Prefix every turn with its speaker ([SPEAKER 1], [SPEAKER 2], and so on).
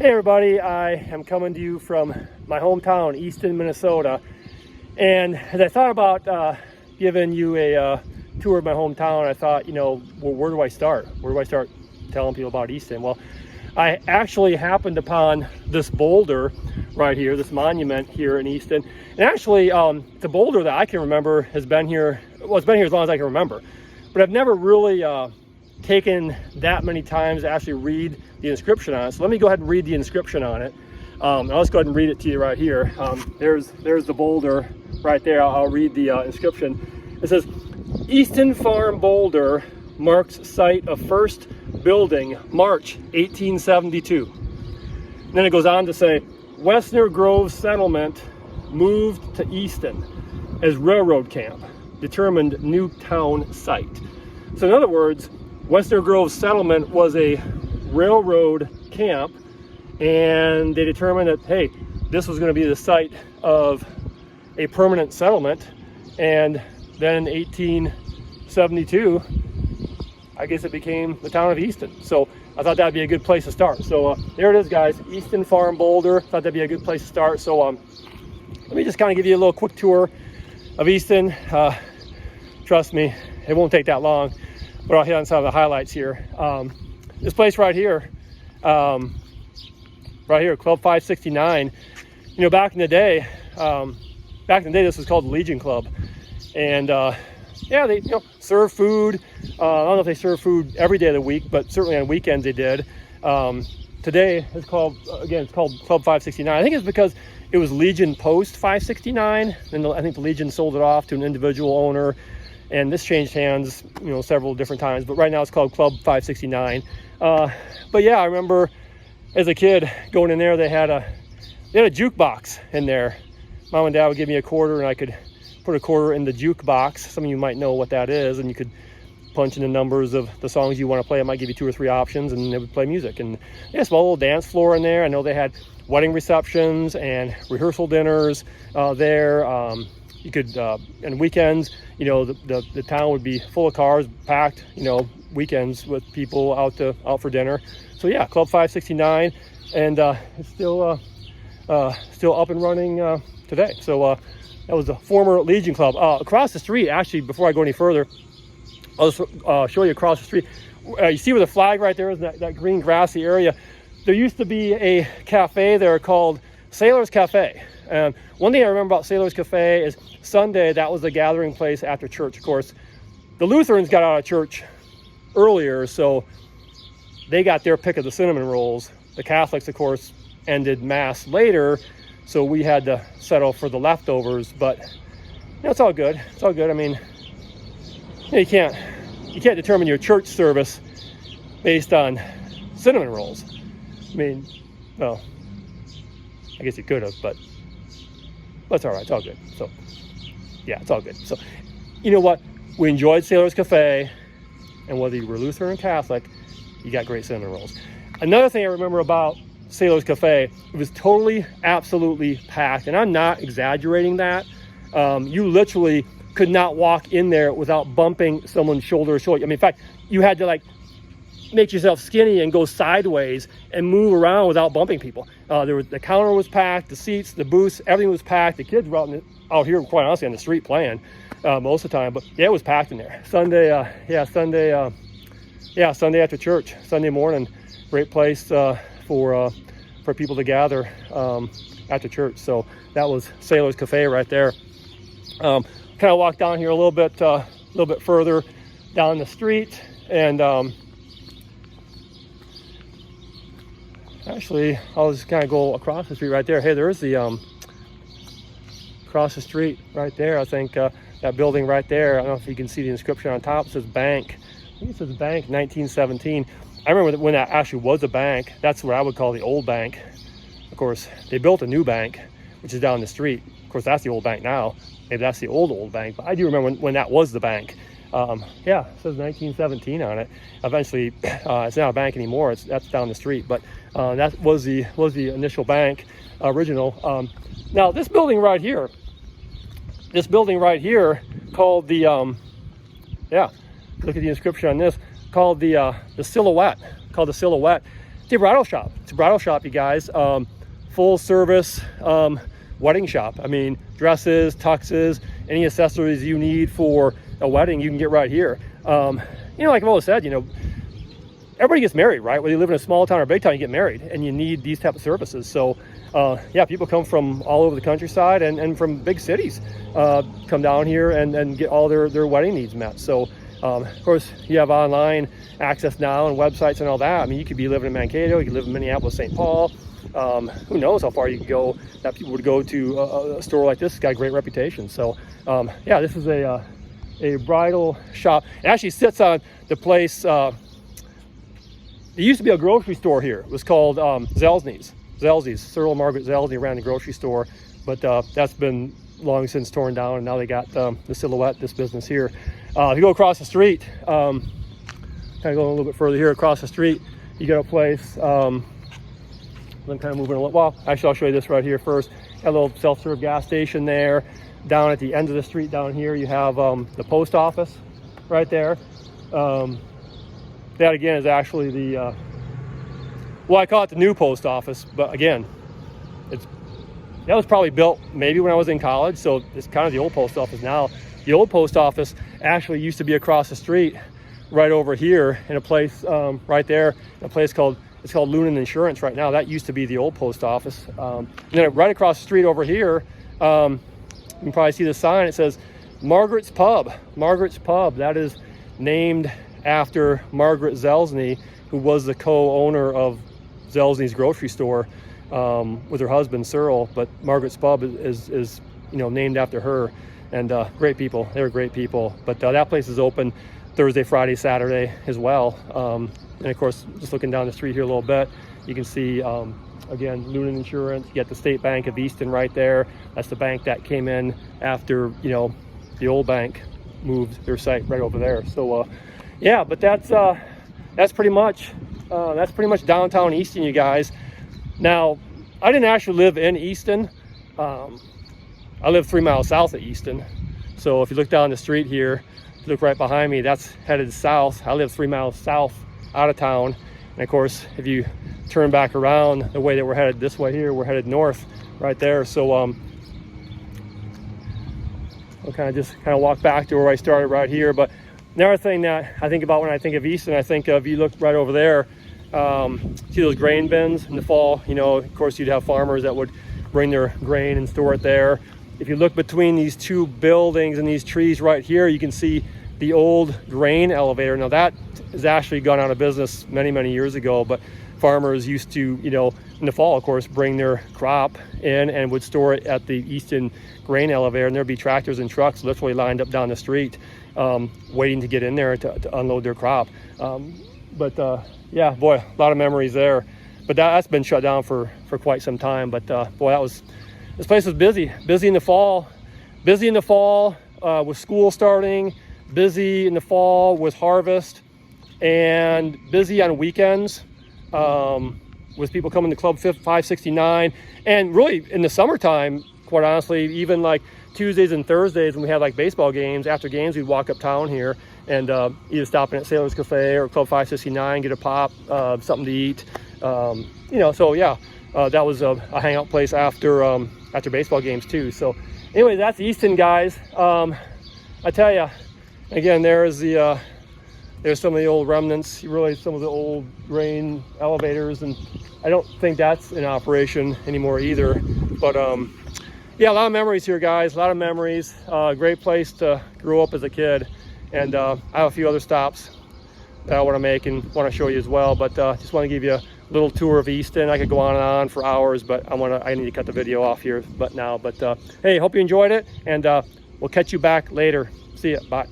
[SPEAKER 1] Hey everybody, I am coming to you from my hometown, Easton, Minnesota. And as I thought about giving you a tour of my hometown, I thought, well, where do I start? Where do I start telling people about Easton? Well, I actually happened upon this boulder right here, this monument here in Easton. And actually, it's a boulder that I can remember has been here, well, it's been here as long as I can remember. But I've never really taken that many times to actually read the inscription on it. So let me go ahead and read the inscription on it. I'll just go ahead and read it to you right here. There's the boulder right there. I'll read the inscription. It says, Easton Farm Boulder marks site of first building, March 1872. And then it goes on to say, Westner Grove settlement moved to Easton as railroad camp, determined new town site. So in other words, Westner Grove settlement was a railroad camp, and they determined that, hey, this was going to be the site of a permanent settlement. And then in 1872, I guess it became the town of Easton. So I thought that'd be a good place to start. So there it is, guys, Easton Farm Boulder. Thought that'd be a good place to start. So let me just kind of give you a little quick tour of Easton. Trust me, it won't take that long, but I'll hit on some of the highlights here. This place right here, Club 569. Back in the day, this was called the Legion Club, and yeah, they serve food. I don't know if they serve food every day of the week, but certainly on weekends they did. Today it's called Club 569. I think it's because it was Legion Post 569, and I think the Legion sold it off to an individual owner. And this changed hands, several different times. But right now it's called Club 569. But yeah, I remember as a kid going in there, they had a jukebox in there. Mom and Dad would give me a quarter, and I could put a quarter in the jukebox. Some of you might know what that is, and you could punch in the numbers of the songs you want to play. It might give you 2 or 3 options, and they would play music. And they had a small little dance floor in there. I know they had wedding receptions and rehearsal dinners there. You could, on weekends, the town would be full of cars, packed, weekends with people out for dinner. So yeah, Club 569, and it's still up and running today. So that was the former Legion Club. Across the street, actually, before I go any further, I'll just show you across the street. You see where the flag right there is, that green grassy area. There used to be a cafe there called Sailor's Cafe. And one thing I remember about Sailor's Cafe is Sunday, that was the gathering place after church. Of course, the Lutherans got out of church earlier, so they got their pick of the cinnamon rolls. The Catholics, of course, ended Mass later, so we had to settle for the leftovers. But it's all good. It's all good. I mean, you can't determine your church service based on cinnamon rolls. I mean, well, I guess you could have, but it's all right. It's all good. So, yeah, it's all good. So, you know what? We enjoyed Sailor's Cafe, and whether you were Lutheran or Catholic, you got great cinnamon rolls. Another thing I remember about Sailor's Cafe, it was totally, absolutely packed, and I'm not exaggerating that. You literally could not walk in there without bumping someone's shoulder to shoulder. I mean, in fact, you had to make yourself skinny and go sideways and move around without bumping people. The counter was packed, the seats, the booths, everything was packed. The kids were out here, quite honestly, on the street playing most of the time. But yeah, it was packed in there. Sunday after church, Sunday morning, great place for people to gather after church. So that was Sailor's Cafe right there. Kind of walk down here a little bit further down the street, and actually, I'll just kind of go across the street right there. Hey, there's the across the street right there. I think that building right there. I don't know if you can see the inscription on top. It says bank. I think it says bank 1917. I remember when that actually was a bank. That's what I would call the old bank. Of course, they built a new bank, which is down the street. Of course, that's the old bank now. Maybe that's the old bank. But I do remember when that was the bank. Yeah, it says 1917 on it. Eventually, it's not a bank anymore. That's down the street. But that was the initial bank, original. Now this building right here called the look at the inscription on this, called the Silhouette. It's a bridal shop. It's a bridal shop, you guys. Full service wedding shop. I mean, dresses, tuxes, any accessories you need for a wedding, you can get right here. Like I've always said, everybody gets married, right? Whether you live in a small town or big town, you get married, and you need these type of services. So, people come from all over the countryside and from big cities, come down here and get all their wedding needs met. So, of course, you have online access now and websites and all that. I mean, you could be living in Mankato, you could live in Minneapolis, St. Paul. Who knows how far you can go that people would go to a store like this. It's got a great reputation. So, this is a bridal shop. It actually sits on the place. There used to be a grocery store here. It was called Zelzny's. Cyril and Margaret Zelzny ran the grocery store, but that's been long since torn down, and now they got the Silhouette, this business here. If you go across the street, kind of going a little bit further here across the street, you got a place. I'm kind of moving a little. Well, actually, I'll show you this right here first. Got a little self-serve gas station there. Down at the end of the street down here, you have the post office right there. That again is actually the I call it the new post office, but again, that was probably built maybe when I was in college, so it's kind of the old post office now. The old post office actually used to be across the street, right over here in a place right there, a place called Lunan Insurance right now. That used to be the old post office. And then right across the street over here, you can probably see the sign. It says Margaret's Pub. Margaret's Pub. That is named after Margaret Zelzny, who was the co-owner of Zelzny's grocery store with her husband Cyril. But Margaret's Pub is named after her. And great people. They were great people. But that place is open Thursday, Friday, Saturday as well. And of course, just looking down the street here a little bit, you can see, again, Lunan Insurance. You got the State Bank of Easton right there. That's the bank that came in after, the old bank moved their site right over there. So, but that's pretty much downtown Easton, you guys. Now, I didn't actually live in Easton. I live 3 miles south of Easton. So if you look down the street here, if you look right behind me, that's headed south. I live 3 miles south out of town. And of course, if you turn back around the way that we're headed this way here, we're headed north right there. So I'll kind of walk back to where I started right here. But another thing that I think about when I think of Easton, I think of, you look right over there, see those grain bins in the fall. Of course, you'd have farmers that would bring their grain and store it there. If you look between these two buildings and these trees right here, you can see the old grain elevator. Now that has actually gone out of business many, many years ago, but farmers used to, in the fall, of course, bring their crop in and would store it at the Easton grain elevator, and there'd be tractors and trucks literally lined up down the street, waiting to get in there to unload their crop. Boy, a lot of memories there. But that's been shut down for quite some time. But this place was busy in the fall, with school starting, busy in the fall with harvest, and busy on weekends with people coming to Club 569. And really in the summertime, quite honestly, even like Tuesdays and Thursdays when we had like baseball games, after games, we'd walk uptown here and either stop in at Sailor's Cafe or Club 569, get a pop, something to eat. That was a hangout place after baseball games too. So anyway, that's Easton, guys. I tell you, again, there's some of the old remnants, really some of the old grain elevators, and I don't think that's in operation anymore either. But a lot of memories here, guys. A lot of memories. Great place to grow up as a kid. And I have a few other stops that I want to make and want to show you as well. But just want to give you a little tour of Easton. I could go on and on for hours, but I need to cut the video off here. But hey, hope you enjoyed it, and we'll catch you back later. See ya. Bye.